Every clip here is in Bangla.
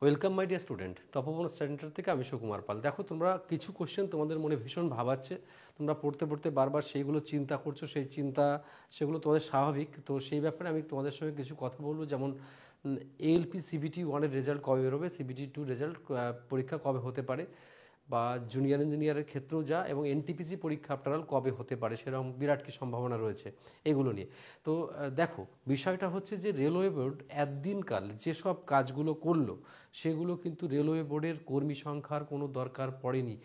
Welcome my dear student, Tapoban centre থেকে আমি সুকুমার পাল। দেখো, তোমরা কিছু কোশ্চেন তোমাদের মনে ভীষণ ভাবাচ্ছে, তোমরা পড়তে পড়তে বারবার সেইগুলো চিন্তা করছো, সেই চিন্তা সেগুলো তোমাদের স্বাভাবিক। তো সেই ব্যাপারে আমি তোমাদের সঙ্গে কিছু কথা বলবো, যেমন এএলপি সিবিটি ওয়ানের রেজাল্ট কবে বেরোবে, সিবিটি টু রেজাল্ট পরীক্ষা কবে হতে পারে, বা জুনিয়র ইঞ্জিনিয়ারের ক্ষেত্রেও যা, এবং এনটিপিসি পরীক্ষা আফটারাল কবে হতে পারে, সেরকম বিরাট কি সম্ভাবনা রয়েছে এগুলো নিয়ে। তো দেখো, বিষয়টা হচ্ছে যে রেলওয়ে বোর্ড একদিনকাল যেসব কাজগুলো করলো সেগুলো কিন্তু রেলওয়ে বোর্ডের কর্মী সংখ্যার কোনো দরকার পড়েনি।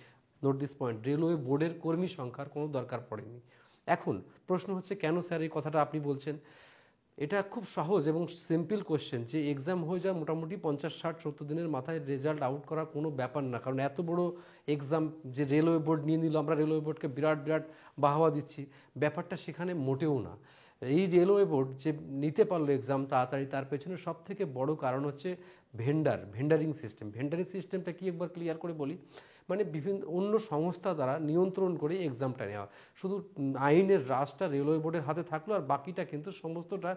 নোট দিস পয়েন্ট, রেলওয়ে বোর্ডের কর্মী সংখ্যার কোনো দরকার পড়েনি। এখন প্রশ্ন হচ্ছে, কেন স্যার এই কথাটা আপনি বলছেন? এটা খুব সহজ এবং সিম্পল কোশ্চেন, যে এক্সাম হয়ে যায় মোটামুটি 50, 60, 70 দিনের মাথায় রেজাল্ট আউট করা কোনো ব্যাপার না। কারণ এত বড় এক্সাম যে রেলওয়ে বোর্ড নিয়ে নিল, আমরা রেলওয়ে বোর্ডকে বিরাট বিরাট বাহাবা দিচ্ছি, ব্যাপারটা সেখানে মোটেও না। এই রেলওয়ে বোর্ড যে নিতে পারলো এক্সাম তাড়াতাড়ি, তার পেছনে সব থেকে বড় কারণ হচ্ছে ভেন্ডারিং সিস্টেম। ভেন্ডারিং সিস্টেমটা কি একবার ক্লিয়ার করে বলি। মানে বিভিন্ন অন্য সংস্থা দ্বারা নিয়ন্ত্রণ করে এক্সামটা নেওয়া। শুধু আইনের রাজটা রেলওয়ে বোর্ডের হাতে থাকলো, আর বাকিটা কিন্তু সমস্তটা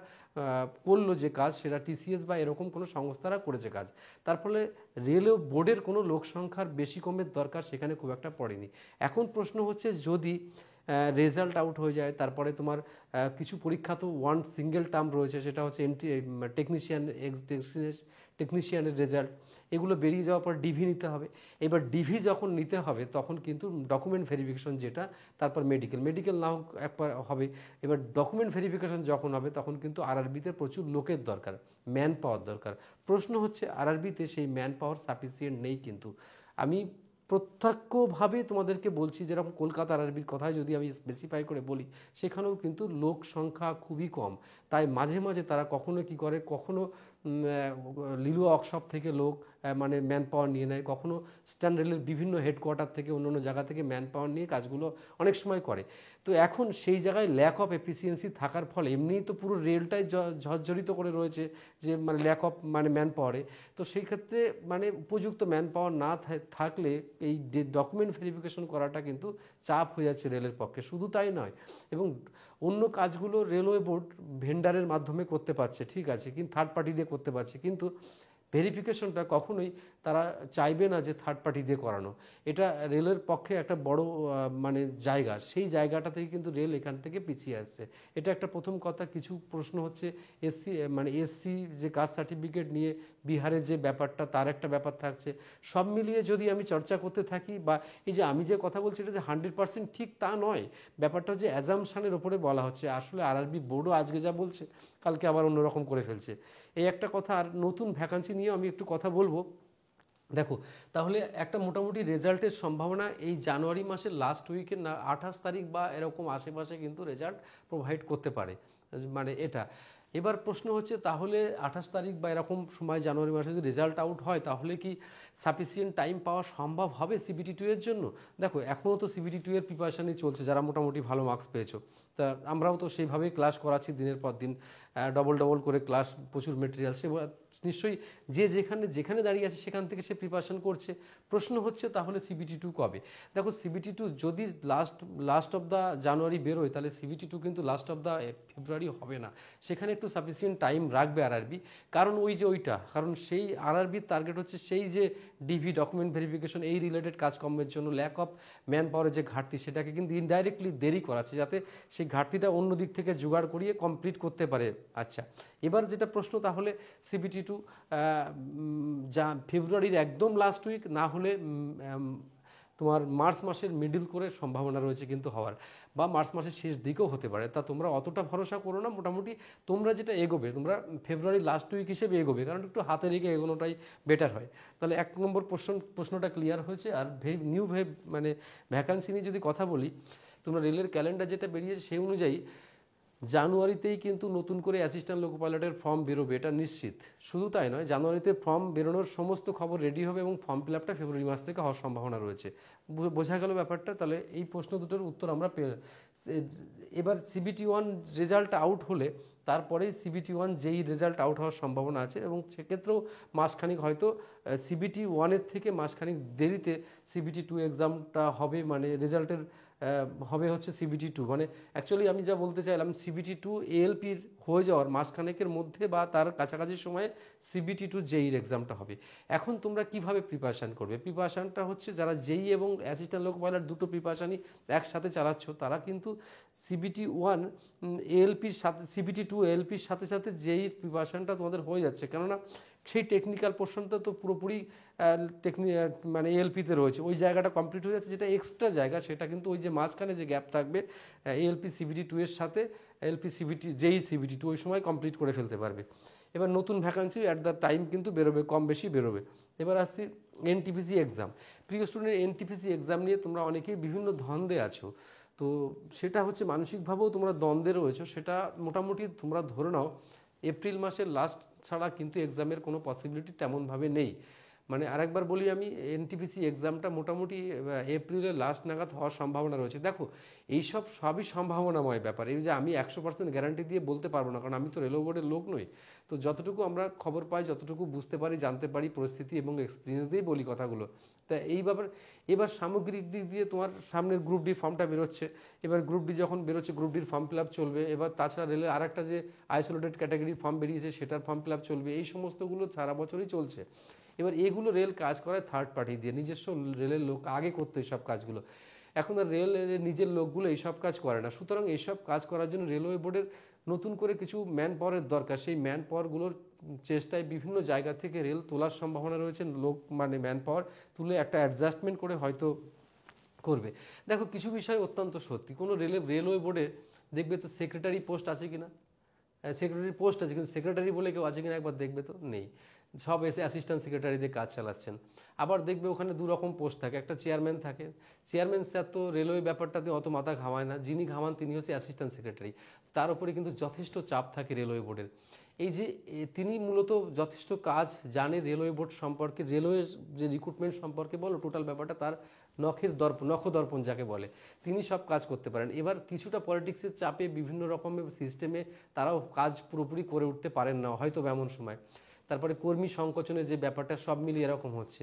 করলো যে কাজ, সেটা টিসিএস বা এরকম কোনো সংস্থারা করেছে কাজ। তার ফলে রেলওয়ে বোর্ডের কোনো লোক সংখ্যার বেশি কমের দরকার সেখানে খুব একটা পড়েনি। এখন প্রশ্ন হচ্ছে, যদি রেজাল্ট আউট হয়ে যায়, তারপরে তোমার কিছু পরীক্ষা তো ওয়ান সিঙ্গেল টার্ম রয়েছে, সেটা হচ্ছে টেকনিশিয়ানের রেজাল্ট, এগুলো বেরিয়ে যাওয়ার পর ডিভি নিতে হবে। এবার ডিভি যখন নিতে হবে তখন কিন্তু ডকুমেন্ট ভেরিফিকেশন যেটা, তারপর মেডিকেল নাও একবার হবে। এবার ডকুমেন্ট ভেরিফিকেশন যখন হবে তখন কিন্তু আরআরবিতে প্রচুর লোকের দরকার, ম্যান পাওয়ার দরকার। প্রশ্ন হচ্ছে, আরআরবিতে সেই ম্যান পাওয়ার সাফিসিয়েন্ট নেই। কিন্তু আমি প্রত্যক্ষভাবে তোমাদেরকে বলছি, যেরকম কলকাতা আরআরবির কথায় যদি আমি স্পেসিফাই করে বলি, সেখানেও কিন্তু লোক সংখ্যা খুবই কম। তাই মাঝে মাঝে তারা কখনো কি করে, কখনো লিলুয়া ওয়ার্কশপ থেকে লোক মানে ম্যান পাওয়ার নিয়ে নেয়, কখনো স্ট্যান্ড রেলের বিভিন্ন হেডকোয়ার্টার থেকে অন্য অন্য জায়গা থেকে ম্যান পাওয়ার নিয়ে কাজগুলো অনেক সময় করে। তো এখন সেই জায়গায় ল্যাক অফ এফিসিয়েন্সি থাকার ফলে এমনিই তো পুরো রেলটাই ঝরঝরিত করে রয়েছে, যে মানে ল্যাক অফ মানে ম্যান পাওয়ারে। তো সেই ক্ষেত্রে মানে উপযুক্ত ম্যান পাওয়ার না থাকলে এই ডকুমেন্ট ভেরিফিকেশন করাটা কিন্তু চাপ হয়ে যাচ্ছে রেলের পক্ষে। শুধু তাই নয়, এবং অন্য কাজগুলো রেলওয়ে বোর্ড ভেন্ডারের মাধ্যমে করতে পারছে, ঠিক আছে, কিন্তু থার্ড পার্টি দিয়ে করতে পারছে, কিন্তু ভেরিফিকেশনটা কখনোই তারা চাইবে না যে থার্ড পার্টি দিয়ে করানো। এটা রেলের পক্ষে একটা বড় মানে জায়গা, সেই জায়গাটা থেকে কিন্তু রেল এখান থেকে পিছিয়ে আসছে। এটা একটা প্রথম কথা। কিছু প্রশ্ন হচ্ছে এসসি যে কাস্ট সার্টিফিকেট নিয়ে বিহারের যে ব্যাপারটা, তার একটা ব্যাপার থাকছে। সব মিলিয়ে যদি আমি চর্চা করতে থাকি, বা এই যে আমি যে কথা বলছি এটা যে 100% ঠিক তা নয়, ব্যাপারটা হচ্ছে অ্যাজামশানের ওপরে বলা হচ্ছে। আসলে আরআরবি বোর্ডও আজকে যা বলছে কালকে আবার অন্যরকম করে ফেলছে, এই একটা কথা। আর নতুন ভ্যাকান্সি নিয়েও আমি একটু কথা বলবো। দেখো, তাহলে একটা মোটামুটি রেজাল্টের সম্ভাবনা এই জানুয়ারি মাসের লাস্ট উইকে না 28 তারিখ বা এরকম আশেপাশে কিন্তু রেজাল্ট প্রোভাইড করতে পারে, মানে এটা। এবার প্রশ্ন হচ্ছে, তাহলে 28 তারিখ বা এরকম সময় জানুয়ারি মাসে যদি রেজাল্ট আউট হয়, তাহলে কি সাফিসিয়েন্ট টাইম পাওয়া সম্ভব হবে সিবিটি টু এর জন্য? দেখো, এখনও তো সিবিটি টু এর প্রিপারেশনই চলছে, যারা মোটামুটি ভালো মার্কস পেয়েছো। তা আমরাও তো সেইভাবেই ক্লাস করাচ্ছি, দিনের পর দিন ডবল করে ক্লাস, প্রচুর মেটেরিয়াল। সে নিশ্চয়ই যে যেখানে দাঁড়িয়ে আছে সেখান থেকে সে প্রিপারেশন করছে। প্রশ্ন হচ্ছে, তাহলে সিবিটি টু কবে? দেখো, সিবিটি টু যদি লাস্ট অফ দ্য জানুয়ারি বেরোয়, তাহলে সিবিটি টু কিন্তু লাস্ট অফ দ্য ফেব্রুয়ারি হবে না। সেখানে একটু সাফিসিয়েন্ট টাইম রাখবে আরআরবি। কারণ কারণ সেই আরআরবির টার্গেট হচ্ছে সেই যে ডিভি, ডকুমেন্ট ভেরিফিকেশন, এই রিলেটেড কাজকর্মের জন্য ল্যাক অফ ম্যান পাওয়ারের যে ঘাটতি, সেটাকে কিন্তু ইনডাইরেক্টলি দেরি করাচ্ছে, যাতে সেই ঘাটতিটা অন্য দিক থেকে জোগাড় করিয়ে কমপ্লিট করতে পারে। আচ্ছা, এবার যেটা প্রশ্ন, তাহলে সিবিটি টু যা ফেব্রুয়ারির একদম লাস্ট উইক, না হলে তোমার মার্চ মাসের মিডল করে সম্ভাবনা রয়েছে কিন্তু হওয়ার, বা মার্চ মাসের শেষ দিকেও হতে পারে। তা তোমরা অতটা ভরসা করো না। মোটামুটি তোমরা যেটা এগোবে, তোমরা ফেব্রুয়ারি লাস্ট উইক হিসেবে এগোবে, কারণ একটু হাতে রেখে এগোনোটাই বেটার হয়। তাহলে 1 নম্বর প্রশ্নটা ক্লিয়ার হয়েছে। আর মানে ভ্যাকান্সি নিয়ে যদি কথা বলি, তোমরা রেলের ক্যালেন্ডার যেটা বেরিয়েছে সেই অনুযায়ী জানুয়ারিতেই কিন্তু নতুন করে অ্যাসিস্ট্যান্ট লোকো পাইলটের ফর্ম বেরোবে, এটা নিশ্চিত। শুধু তাই নয়, জানুয়ারিতে ফর্ম বেরোনোর সমস্ত খবর রেডি হবে, এবং ফর্ম ফিল আপটা ফেব্রুয়ারি মাস থেকে হওয়ার সম্ভাবনা রয়েছে। বোঝা গেল ব্যাপারটা? তাহলে এই প্রশ্ন দুটোর উত্তর আমরা এবার সিবিটি ওয়ান রেজাল্ট আউট হলে তারপরেই সিবিটি ওয়ান যেই রেজাল্ট আউট হওয়ার সম্ভাবনা আছে, এবং সেক্ষেত্রেও মাসখানিক হয়তো সিবিটি ওয়ানের থেকে মাসখানিক দেরিতে সিবিটি টু এক্সামটা হবে, মানে রেজাল্টের হবে হচ্ছে CBT2, মানে অ্যাকচুয়ালি আমি যা বলতে চাইলাম CBT2 ALPর হয়ে যাওয়ার মাসখানেকের মধ্যে বা তার কাছাকাছি সময়ে CBT2 JEEর এক্সামটা হবে। এখন তোমরা কিভাবে প্রিপারেশান করবে? প্রিপারেশানটা হচ্ছে যারা JEE এবং অ্যাসিস্ট্যান্ট লোকো পাইলট দুটো প্রিপারেশানই একসাথে চালাচ্ছ, তারা কিন্তু CBT1 ALPর সাথে CBT2 ALPর সাথে সাথে JEEর প্রিপারেশানটা তোমাদের হয়ে যাচ্ছে, কেননা সেই টেকনিক্যাল পোর্শনটা তো পুরোপুরি মানে ALPতে রয়েছে, ওই জায়গাটা কমপ্লিট হয়ে যাচ্ছে। যেটা এক্সট্রা জায়গা সেটা কিন্তু ওই যে মাঝখানে যে গ্যাপ থাকবে ALP CBT2 এর সাথে ALP CBT JEE CBT2 ওই সময় কমপ্লিট করে ফেলতে পারবে। এবার নতুন ভ্যাকান্সি অ্যাট দ্য টাইম কিন্তু বেরোবে, কম বেশি বেরোবে। এবার আসছি NTPC এক্সাম। প্রিয় স্টুডেন্ট, NTPC এক্সাম নিয়ে তোমরা অনেকেই বিভিন্ন দ্বন্দ্বে আছো, তো সেটা হচ্ছে মানসিকভাবেও তোমরা দ্বন্দ্বে রয়েছো, সেটা মোটামুটি তোমরা ধরে নাও এপ্রিল মাসের লাস্ট ছাড়া কিন্তু এক্সামের কোনো পসিবিলিটি তেমনভাবে নেই। মানে আরেকবার বলি আমি, NTPC এক্সামটা মোটামুটি এপ্রিলের লাস্ট নাগাদ হওয়ার সম্ভাবনা রয়েছে। দেখো এইসব সবই সম্ভাবনাময় ব্যাপার, এই যে আমি 100% গ্যারান্টি দিয়ে বলতে পারবো না, কারণ আমি তো রেলওয়ে বোর্ডের লোক নই। তো যতটুকু আমরা খবর পাই, যতটুকু বুঝতে পারি, জানতে পারি, পরিস্থিতি এবং এক্সপিরিয়েন্স দিয়েই বলি কথাগুলো। তা এই ব্যাপার এবার সামগ্রিক দিক দিয়ে তোমার সামনের গ্রুপ ডি ফর্মটা বেরোচ্ছে, এবার গ্রুপ ডি যখন বেরোচ্ছে গ্রুপ ডির ফর্ম ফিল আপ চলবে। এবার তাছাড়া রেলের আর একটা যে আইসোলেটেড ক্যাটাগরির ফর্ম বেরিয়েছে সেটার ফর্ম ফিল আপ চলবে। এই সমস্তগুলো সারা বছরই চলছে। এবার এগুলো রেল কাজ করায় থার্ড পার্টি দিয়ে, নিজস্ব রেলের লোক আগে করতো এইসব কাজগুলো, এখন আর রেল নিজের লোকগুলো এইসব কাজ করে না। সুতরাং এইসব কাজ করার জন্য রেলওয়ে বোর্ডের নতুন করে কিছু ম্যান পাওয়ারের দরকার। সেই ম্যান পাওয়ারগুলোর চেষ্টায় বিভিন্ন জায়গা থেকে রেল তোলার সম্ভাবনা রয়েছে, লোক মানে ম্যান পাওয়ার তুলে একটা অ্যাডজাস্টমেন্ট করে হয়তো করবে। দেখো কিছু বিষয় অত্যন্ত সত্যি, কোনো রেলওয়ে বোর্ডে দেখবে তো সেক্রেটারি পোস্ট আছে কিনা, সেক্রেটারি পোস্ট আছে, কিন্তু সেক্রেটারি বলে কেউ আছে কিনা একবার দেখবে তো, নেই। সব এসে অ্যাসিস্ট্যান্ট সেক্রেটারিদের কাজ চালাচ্ছেন। আবার দেখবে ওখানে দু রকম পোস্ট থাকে, একটা চেয়ারম্যান থাকে, চেয়ারম্যান স্যার তো রেলওয়ে ব্যাপারটাতে অত মাথা ঘামায় না, যিনি ঘামান তিনি হচ্ছে অ্যাসিস্ট্যান্ট সেক্রেটারি। তার উপরে কিন্তু যথেষ্ট চাপ থাকে রেলওয়ে বোর্ডের। এই যে তিনি মূলত যথেষ্ট কাজ জানে রেলওয়ে বোর্ড সম্পর্কে, রেলওয়ে যে রিক্রুটমেন্ট সম্পর্কে বলো, টোটাল ব্যাপারটা তার নখদর্পণ যাকে বলে, তিনি সব কাজ করতে পারেন। এবার কিছুটা পলিটিক্সের চাপে বিভিন্ন রকমের সিস্টেমে তারাও কাজ পুরোপুরি করে উঠতে পারেন না হয়তো এমন সময়। তারপরে কর্মী সংকোচনের যে ব্যাপারটা, সব মিলিয়ে এরকম হচ্ছে।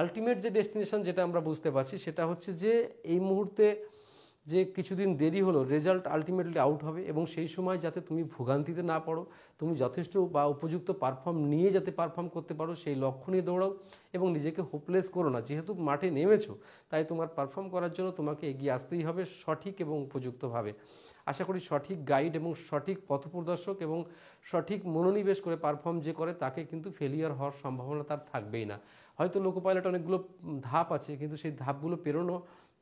আলটিমেট যে ডেস্টিনেশন যেটা আমরা বুঝতে পারছি সেটা হচ্ছে যে এই মুহূর্তে যে কিছুদিন দেরি হলো, রেজাল্ট আলটিমেটলি আউট হবে, এবং সেই সময় যাতে তুমি ভোগান্তিতে না পড়ো, তুমি যথেষ্ট বা উপযুক্ত পারফর্ম নিয়ে যাতে পারফর্ম করতে পারো সেই লক্ষ্য নিয়ে দৌড়াও, এবং নিজেকে হোপলেস করো না। যেহেতু মাঠে নেমেছো, তাই তোমার পারফর্ম করার জন্য তোমাকে এগিয়ে আসতেই হবে সঠিক এবং উপযুক্তভাবে। আশা করি সঠিক গাইড এবং সঠিক পথপ্রদর্শক এবং সঠিক মনোনিবেশ করে পারফর্ম যে করে তাকে কিন্তু ফেলিয়ার হওয়ার সম্ভাবনা তার থাকবেই না। হয়তো লোকো পাইলট অনেকগুলো ধাপ আছে, কিন্তু সেই ধাপগুলো পেরোনো,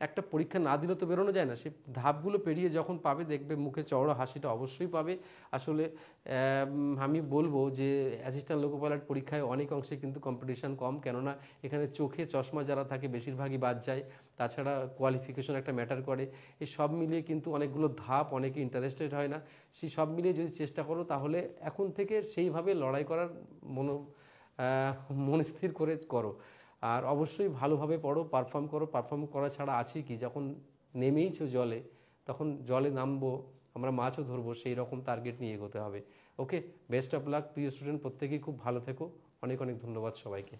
একটা পরীক্ষা না দিলে তো বেরোনো যায় না, সেই ধাপগুলো পেরিয়ে যখন পাবে দেখবে মুখে চওড়া হাসিটা অবশ্যই পাবে। আসলে আমি বলবো যে অ্যাসিস্ট্যান্ট লোকো পাইলট পরীক্ষায় অনেক অংশে কিন্তু কম্পিটিশান কম, কেননা এখানে চোখে চশমা যারা থাকে বেশিরভাগই বাদ যায়, তাছাড়া কোয়ালিফিকেশন একটা ম্যাটার করে। এই সব মিলিয়ে কিন্তু অনেকগুলো ধাপ, অনেকে ইন্টারেস্টেড হয় না। সেই সব মিলিয়ে যদি চেষ্টা করো তাহলে এখন থেকে সেইভাবে লড়াই করার মনস্থির করে করো। আর অবশ্যই ভালোভাবে পড়ো, পারফর্ম করো। পারফর্ম করা ছাড়া আছে কি, যখন নেমেইছো জলে, তখন জলে নামবো, আমরা মাছও ধরবো, সেই রকম টার্গেট নিয়ে এগোতে হবে। ওকে, বেস্ট অফ লাক প্রিয় স্টুডেন্ট, প্রত্যেকেই খুব ভালো থেকো। অনেক অনেক ধন্যবাদ সবাইকে।